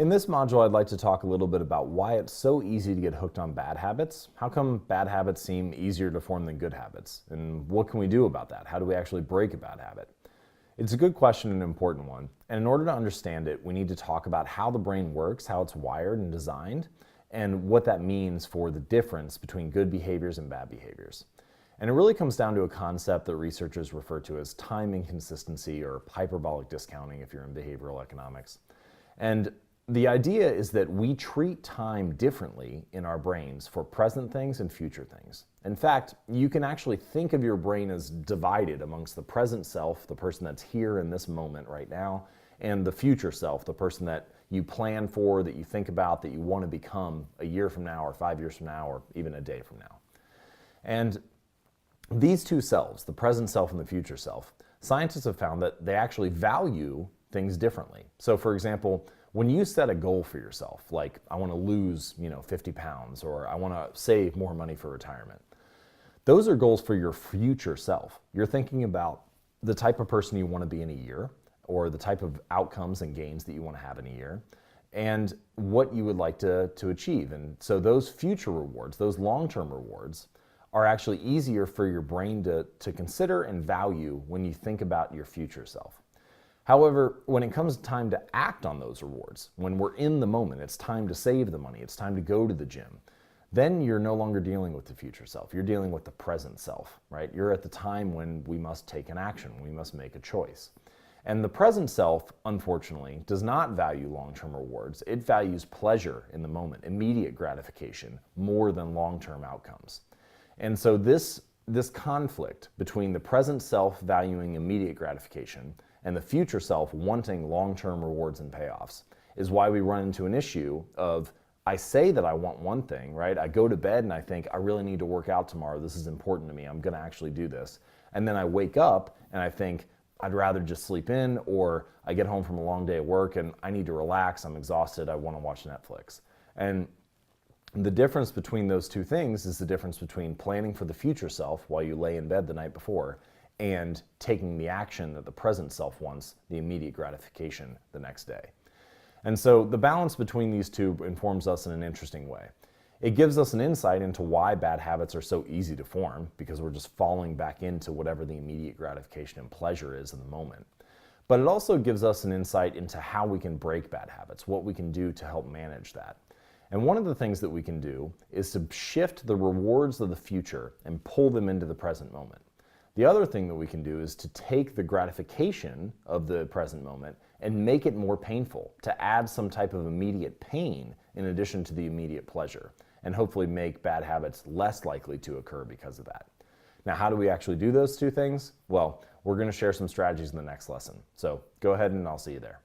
In this module, I'd like to talk a little bit about why it's so easy to get hooked on bad habits. How come bad habits seem easier to form than good habits? And what can we do about that? How do we actually break a bad habit? It's a good question and an important one. And in order to understand it, we need to talk about how the brain works, how it's wired and designed, and what that means for the difference between good behaviors and bad behaviors. And it really comes down to a concept that researchers refer to as time inconsistency or hyperbolic discounting if you're in behavioral economics. And the idea is that we treat time differently in our brains for present things and future things. In fact, you can actually think of your brain as divided amongst the present self, the person that's here in this moment right now, and the future self, the person that you plan for, that you think about, that you want to become a year from now or 5 years from now or even a day from now. And these two selves, the present self and the future self, scientists have found that they actually value things differently. So for example, when you set a goal for yourself, like I want to lose 50 pounds or I want to save more money for retirement, those are goals for your future self. You're thinking about the type of person you want to be in a year or the type of outcomes and gains that you want to have in a year and what you would like to achieve. And so those future rewards, those long-term rewards, are actually easier for your brain to consider and value when you think about your future self. However, when it comes time to act on those rewards, when we're in the moment, it's time to save the money, it's time to go to the gym, then you're no longer dealing with the future self. You're dealing with the present self, right? You're at the time when we must take an action, we must make a choice. And the present self, unfortunately, does not value long-term rewards. It values pleasure in the moment, immediate gratification, more than long-term outcomes. And so this conflict between the present self valuing immediate gratification and the future self wanting long-term rewards and payoffs is why we run into an issue of, I say that I want one thing, right? I go to bed and I think, I really need to work out tomorrow. This is important to me. I'm going to actually do this. And then I wake up and I think, I'd rather just sleep in, or I get home from a long day at work and I need to relax. I'm exhausted. I want to watch Netflix. And the difference between those two things is the difference between planning for the future self while you lay in bed the night before and taking the action that the present self wants, the immediate gratification the next day. And so the balance between these two informs us in an interesting way. It gives us an insight into why bad habits are so easy to form, because we're just falling back into whatever the immediate gratification and pleasure is in the moment. But it also gives us an insight into how we can break bad habits, what we can do to help manage that. And one of the things that we can do is to shift the rewards of the future and pull them into the present moment. The other thing that we can do is to take the gratification of the present moment and make it more painful, to add some type of immediate pain in addition to the immediate pleasure, and hopefully make bad habits less likely to occur because of that. Now, how do we actually do those two things? Well, we're going to share some strategies in the next lesson. So go ahead and I'll see you there.